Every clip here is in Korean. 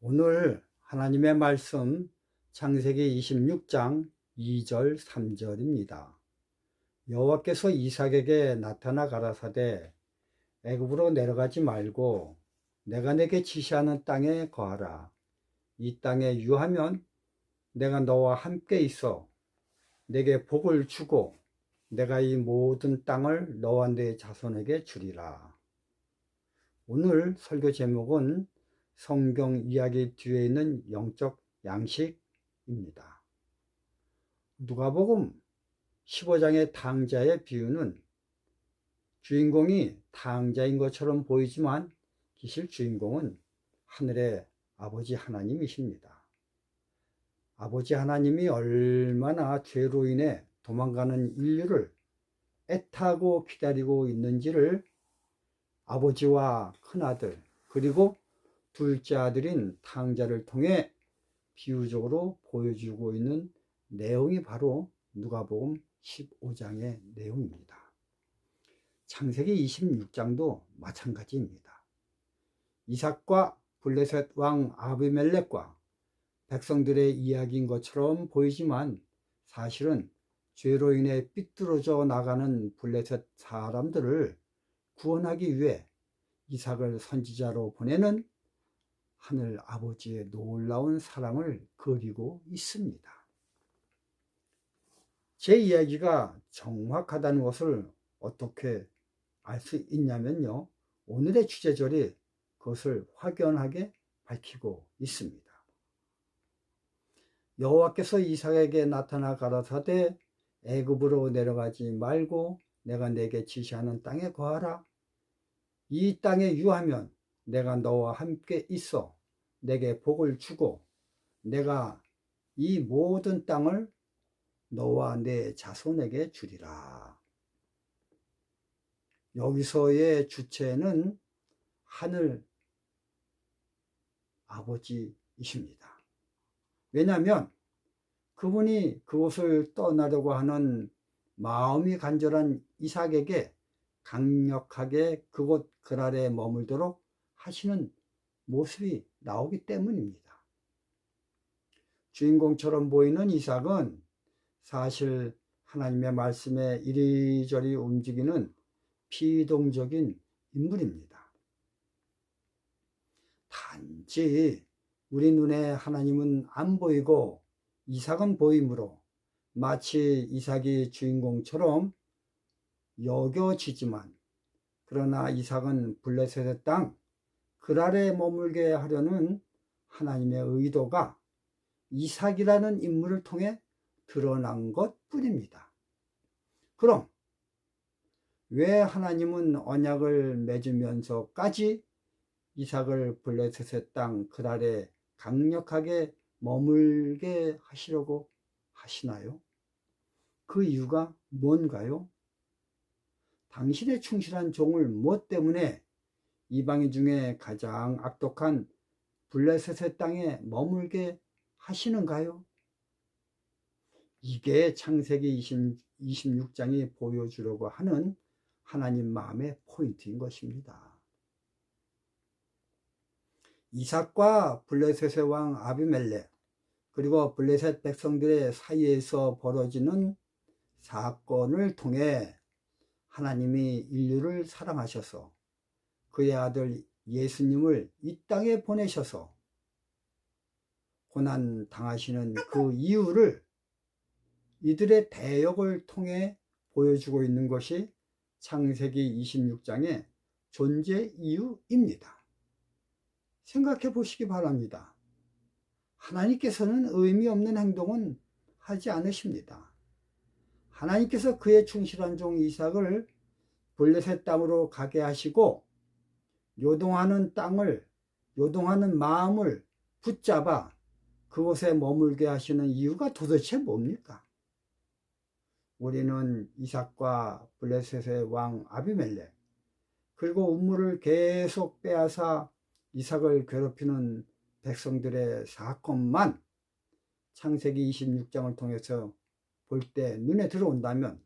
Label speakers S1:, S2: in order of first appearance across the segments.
S1: 오늘 하나님의 말씀 창세기 26장 2절 3절입니다. 여호와께서 이삭에게 나타나 가라사대 애굽으로 내려가지 말고 내가 네게 지시하는 땅에 거하라. 이 땅에 유하면 내가 너와 함께 있어 네게 복을 주고 내가 이 모든 땅을 너와 네 자손에게 주리라. 오늘 설교 제목은 성경 이야기 뒤에 있는 영적 양식입니다. 누가복음 15장의 탕자의 비유는 주인공이 탕자인 것처럼 보이지만 사실 주인공은 하늘의 아버지 하나님이십니다. 아버지 하나님이 얼마나 죄로 인해 도망가는 인류를 애타고 기다리고 있는지를 아버지와 큰아들 그리고 둘째 아들인 탕자를 통해 비유적으로 보여주고 있는 내용이 바로 누가복음 15장의 내용입니다. 창세기 26장도 마찬가지입니다. 이삭과 블레셋 왕 아비멜렉과 백성들의 이야기인 것처럼 보이지만 사실은 죄로 인해 삐뚤어져 나가는 블레셋 사람들을 구원하기 위해 이삭을 선지자로 보내는 하늘 아버지의 놀라운 사랑을 그리고 있습니다. 제 이야기가 정확하다는 것을 어떻게 알 수 있냐면요, 오늘의 주제절이 그것을 확연하게 밝히고 있습니다. 여호와께서 이삭에게 나타나 가라사대 애굽으로 내려가지 말고 내가 네게 지시하는 땅에 거하라. 이 땅에 유하면 내가 너와 함께 있어 내게 복을 주고 내가 이 모든 땅을 너와 내 자손에게 주리라. 여기서의 주체는 하늘 아버지이십니다. 왜냐하면 그분이 그곳을 떠나려고 하는 마음이 간절한 이삭에게 강력하게 그곳 그랄에 머물도록 하시는 모습이 나오기 때문입니다. 주인공처럼 보이는 이삭은 사실 하나님의 말씀에 이리저리 움직이는 피동적인 인물입니다. 단지 우리 눈에 하나님은 안 보이고 이삭은 보이므로 마치 이삭이 주인공처럼 여겨지지만, 그러나 이삭은 블레셋의 땅 그랄에 머물게 하려는 하나님의 의도가 이삭이라는 인물을 통해 드러난 것뿐입니다. 그럼 왜 하나님은 언약을 맺으면서까지 이삭을 블레셋의 땅 그랄에 강력하게 머물게 하시려고 하시나요? 그 이유가 뭔가요? 당신의 충실한 종을 무엇 때문에 이방인 중에 가장 악독한 블레셋의 땅에 머물게 하시는가요? 이게 창세기 26장이 보여주려고 하는 하나님 마음의 포인트인 것입니다. 이삭과 블레셋의 왕 아비멜렉 그리고 블레셋 백성들의 사이에서 벌어지는 사건을 통해 하나님이 인류를 사랑하셔서 그의 아들 예수님을 이 땅에 보내셔서 고난 당하시는 그 이유를 이들의 대역을 통해 보여주고 있는 것이 창세기 26장의 존재 이유입니다. 생각해 보시기 바랍니다. 하나님께서는 의미 없는 행동은 하지 않으십니다. 하나님께서 그의 충실한 종 이삭을 블레셋 땅으로 가게 하시고 요동하는 땅을, 요동하는 마음을 붙잡아 그곳에 머물게 하시는 이유가 도대체 뭡니까? 우리는 이삭과 블레셋의 왕 아비멜렉 그리고 우물을 계속 빼앗아 이삭을 괴롭히는 백성들의 사건만 창세기 26장을 통해서 볼 때 눈에 들어온다면,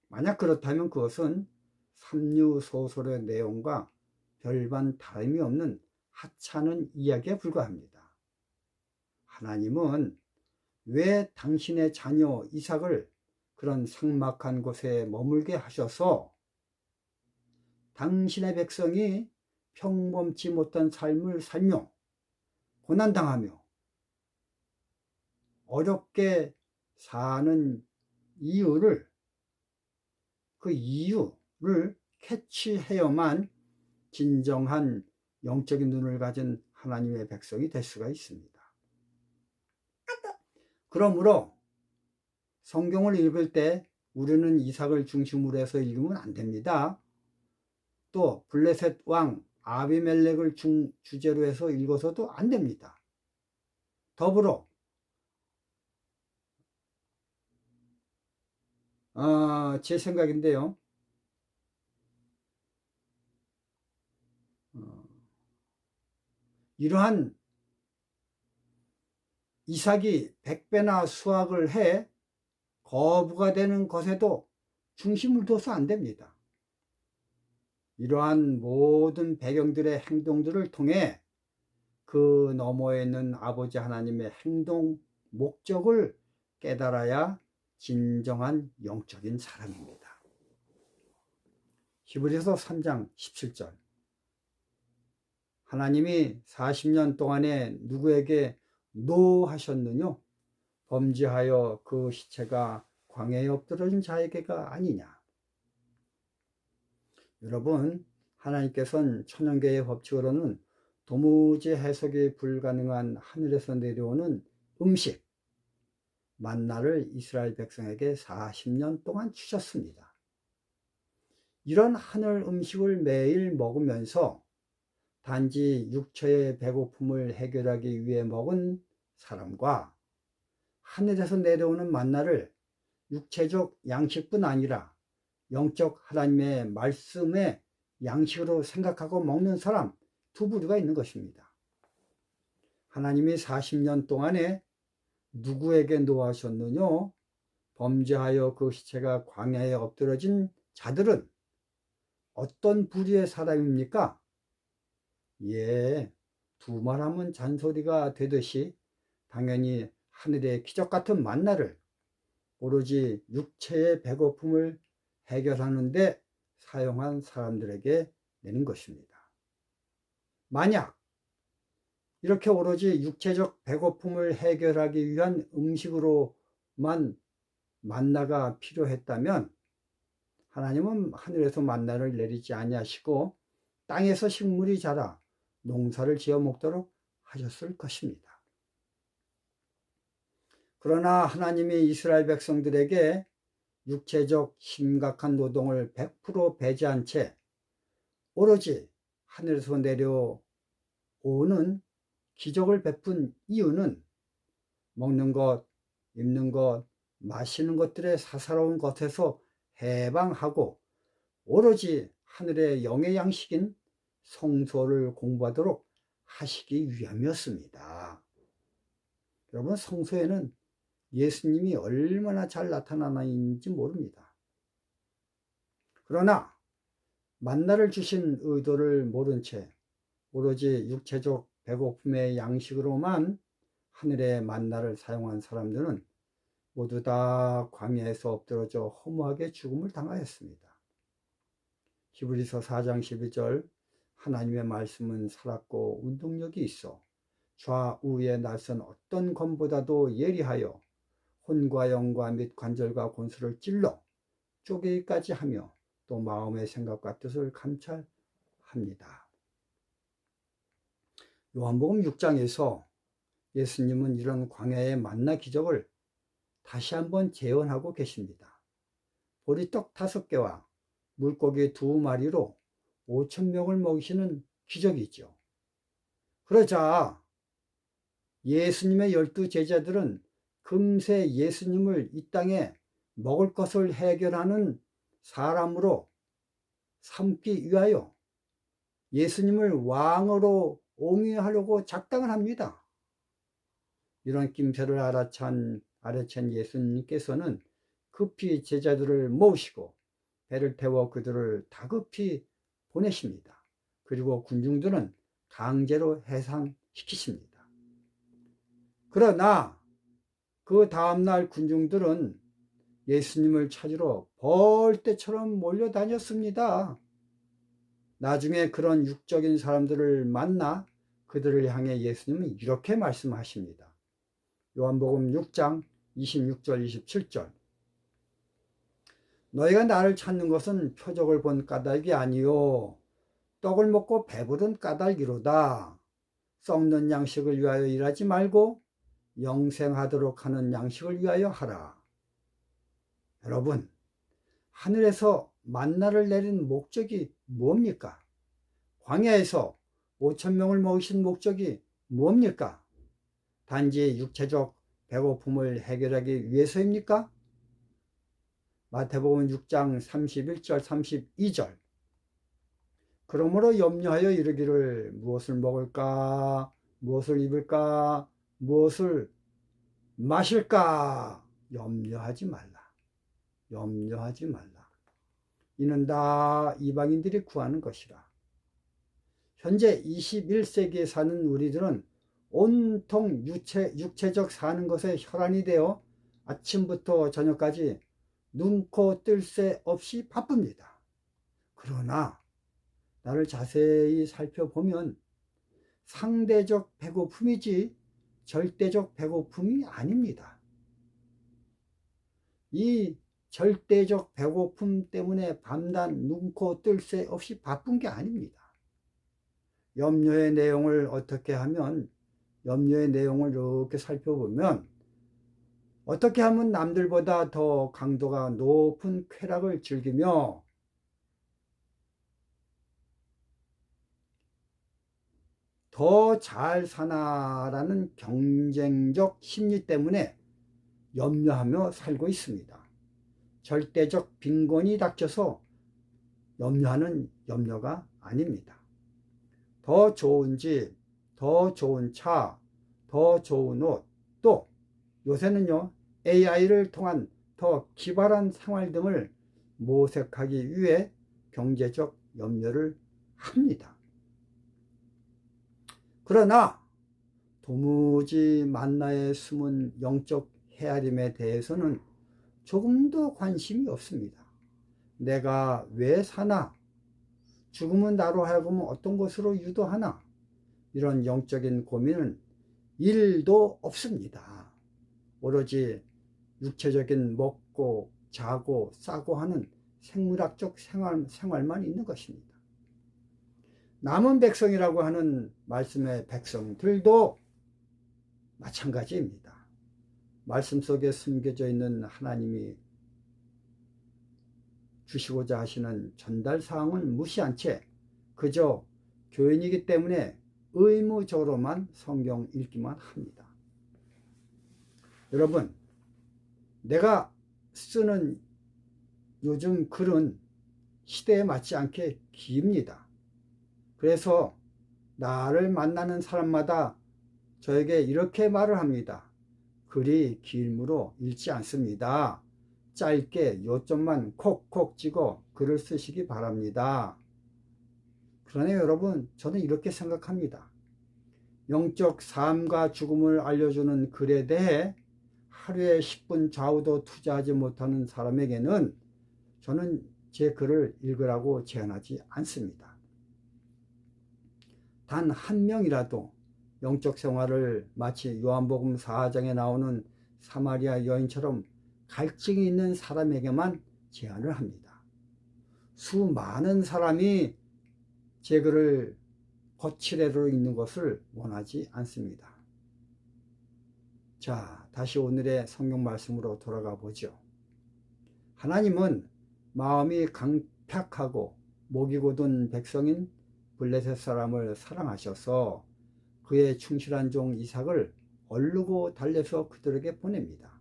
S1: 만약 그렇다면 그것은 삼류소설의 내용과 별반 다름이 없는 하찮은 이야기에 불과합니다. 하나님은 왜 당신의 자녀 이삭을 그런 삭막한 곳에 머물게 하셔서 당신의 백성이 평범치 못한 삶을 살며 고난당하며 어렵게 사는 그 이유를 캐치해야만 진정한 영적인 눈을 가진 하나님의 백성이 될 수가 있습니다. 그러므로 성경을 읽을 때 우리는 이삭을 중심으로 해서 읽으면 안 됩니다. 또 블레셋 왕 아비멜렉을 주제로 해서 읽어서도 안 됩니다. 더불어 제 생각인데요. 이러한 이삭이 100배나 수확을 해 거부가 되는 것에도 중심을 둬서 안 됩니다. 이러한 모든 배경들의 행동들을 통해 그 너머에 있는 아버지 하나님의 행동 목적을 깨달아야 진정한 영적인 사람입니다. 히브리서 3장 17절 하나님이 40년 동안에 누구에게 노하셨느뇨? 범죄하여 그 시체가 광야에 엎드러진 자에게가 아니냐. 여러분, 하나님께서는 천연계의 법칙으로는 도무지 해석이 불가능한 하늘에서 내려오는 음식, 만나를 이스라엘 백성에게 40년 동안 주셨습니다. 이런 하늘 음식을 매일 먹으면서 단지 육체의 배고픔을 해결하기 위해 먹은 사람과 하늘에서 내려오는 만나를 육체적 양식뿐 아니라 영적 하나님의 말씀의 양식으로 생각하고 먹는 사람 두 부류가 있는 것입니다. 하나님이 40년 동안에 누구에게 노하셨느냐? 범죄하여 그 시체가 광야에 엎드러진 자들은 어떤 부류의 사람입니까? 두 말하면 잔소리가 되듯이 당연히 하늘의 기적 같은 만나를 오로지 육체의 배고픔을 해결하는 데 사용한 사람들에게 내는 것입니다. 만약 이렇게 오로지 육체적 배고픔을 해결하기 위한 음식으로만 만나가 필요했다면 하나님은 하늘에서 만나를 내리지 아니하시고 땅에서 식물이 자라 농사를 지어 먹도록 하셨을 것입니다. 그러나 하나님이 이스라엘 백성들에게 육체적 심각한 노동을 100% 배제한 채 오로지 하늘에서 내려오는 기적을 베푼 이유는 먹는 것, 입는 것, 마시는 것들의 사사로운 것에서 해방하고 오로지 하늘의 영의 양식인 성소를 공부하도록 하시기 위함이었습니다. 여러분, 성소에는 예수님이 얼마나 잘 나타나는지 모릅니다. 그러나 만나를 주신 의도를 모른 채 오로지 육체적 배고픔의 양식으로만 하늘의 만나를 사용한 사람들은 모두 다 광야에서 엎드러져 허무하게 죽음을 당하였습니다. 히브리서 4장 12절 하나님의 말씀은 살았고 운동력이 있어 좌우의 날선 어떤 검보다도 예리하여 혼과 영과 및 관절과 골수를 찔러 쪼개기까지 하며 또 마음의 생각과 뜻을 감찰합니다. 요한복음 6장에서 예수님은 이런 광야의 만나 기적을 다시 한번 재현하고 계십니다. 보리떡 5개와 물고기 2마리로 5,000명을 먹이시는 기적이죠. 그러자 예수님의 12제자들은 금세 예수님을 이 땅에 먹을 것을 해결하는 사람으로 삼기 위하여 예수님을 왕으로 옹위하려고 작당을 합니다. 이런 낌새를 알아챈 예수님께서는 급히 제자들을 모으시고 배를 태워 그들을 다급히 보내십니다. 그리고 군중들은 강제로 해산시키십니다. 그러나 그 다음날 군중들은 예수님을 찾으러 벌떼처럼 몰려다녔습니다. 나중에 그런 육적인 사람들을 만나 그들을 향해 예수님은 이렇게 말씀하십니다. 요한복음 6장 26절 27절. 너희가 나를 찾는 것은 표적을 본 까닭이 아니요 떡을 먹고 배부른 까닭이로다. 썩는 양식을 위하여 일하지 말고 영생하도록 하는 양식을 위하여 하라. 여러분, 하늘에서 만나를 내린 목적이 뭡니까? 광야에서 5,000명을 먹이신 목적이 뭡니까? 단지 육체적 배고픔을 해결하기 위해서입니까? 마태복음 6장 31절 32절. 그러므로 염려하여 이르기를 무엇을 먹을까, 무엇을 입을까, 무엇을 마실까 염려하지 말라. 염려하지 말라. 이는 다 이방인들이 구하는 것이라. 현재 21세기에 사는 우리들은 온통 육체적 사는 것에 혈안이 되어 아침부터 저녁까지 눈코 뜰 새 없이 바쁩니다. 그러나 나를 자세히 살펴보면 상대적 배고픔이지 절대적 배고픔이 아닙니다. 이 절대적 배고픔 때문에 밤낮 눈코 뜰 새 없이 바쁜 게 아닙니다. 염려의 내용을 어떻게 하면, 염려의 내용을 이렇게 살펴보면 어떻게 하면 남들보다 더 강도가 높은 쾌락을 즐기며 더 잘 사나라는 경쟁적 심리 때문에 염려하며 살고 있습니다. 절대적 빈곤이 닥쳐서 염려하는 염려가 아닙니다. 더 좋은 집, 더 좋은 차, 더 좋은 옷, 또 요새는요 AI를 통한 더 기발한 생활 등을 모색하기 위해 경제적 염려를 합니다. 그러나 도무지 만나에 숨은 영적 헤아림에 대해서는 조금도 관심이 없습니다. 내가 왜 사나? 죽음은 나로 하여금 어떤 것으로 유도하나? 이런 영적인 고민은 1도 없습니다. 오로지 육체적인 먹고 자고 싸고 하는 생물학적 생활만 있는 것입니다. 남은 백성이라고 하는 말씀의 백성들도 마찬가지입니다. 말씀 속에 숨겨져 있는 하나님이 주시고자 하시는 전달 사항은 무시한 채 그저 교인이기 때문에 의무적으로만 성경 읽기만 합니다. 여러분, 내가 쓰는 요즘 글은 시대에 맞지 않게 깁니다. 그래서 나를 만나는 사람마다 저에게 이렇게 말을 합니다. 글이 길므로 읽지 않습니다. 짧게 요점만 콕콕 찍어 글을 쓰시기 바랍니다. 그러나 여러분, 저는 이렇게 생각합니다. 영적 삶과 죽음을 알려주는 글에 대해 하루에 10분 좌우도 투자하지 못하는 사람에게는 저는 제 글을 읽으라고 제안하지 않습니다. 단 한 명이라도 영적 생활을 마치 요한복음 4장에 나오는 사마리아 여인처럼 갈증이 있는 사람에게만 제안을 합니다. 수많은 사람이 제 글을 거칠애로 읽는 것을 원하지 않습니다. 자, 다시 오늘의 성경 말씀으로 돌아가 보죠. 하나님은 마음이 강팍하고 목이 곧은 백성인 블레셋 사람을 사랑하셔서 그의 충실한 종 이삭을 얼르고 달래서 그들에게 보냅니다.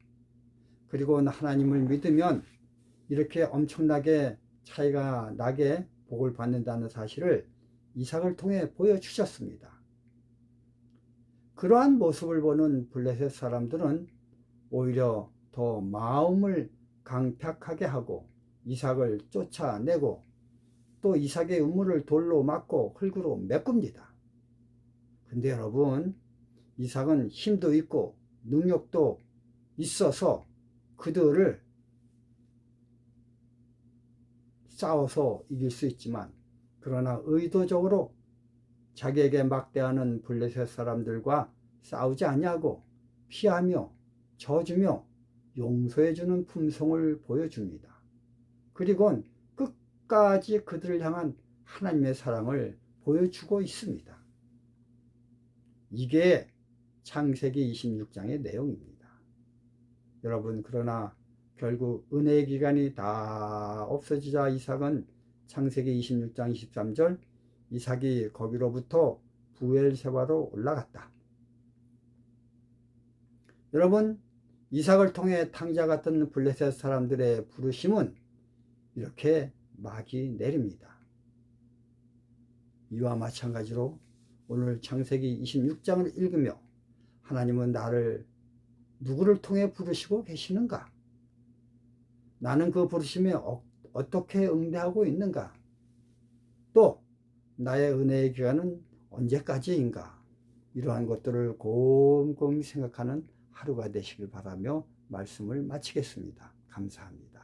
S1: 그리고 하나님을 믿으면 이렇게 엄청나게 차이가 나게 복을 받는다는 사실을 이삭을 통해 보여주셨습니다. 그러한 모습을 보는 블레셋 사람들은 오히려 더 마음을 강팍하게 하고 이삭을 쫓아내고 또 이삭의 우물을 돌로 막고 흙으로 메꿉니다. 근데 여러분, 이삭은 힘도 있고 능력도 있어서 그들을 싸워서 이길 수 있지만, 그러나 의도적으로 자기에게 막대하는 블레셋 사람들과 싸우지 아니하고 피하며 져주며 용서해주는 품성을 보여줍니다. 그리고 끝까지 그들을 향한 하나님의 사랑을 보여주고 있습니다. 이게 창세기 26장의 내용입니다. 여러분, 그러나 결국 은혜의 기간이 다 없어지자 이삭은 창세기 26장 23절, 이삭이 거기로부터 부엘세바로 올라갔다. 여러분, 이삭을 통해 탕자 같은 블레셋 사람들의 부르심은 이렇게 막이 내립니다. 이와 마찬가지로 오늘 창세기 26장을 읽으며 하나님은 나를 누구를 통해 부르시고 계시는가? 나는 그 부르심에 어떻게 응대하고 있는가? 또 나의 은혜의 기간은 언제까지인가? 이러한 것들을 곰곰이 생각하는 하루가 되시길 바라며 말씀을 마치겠습니다. 감사합니다.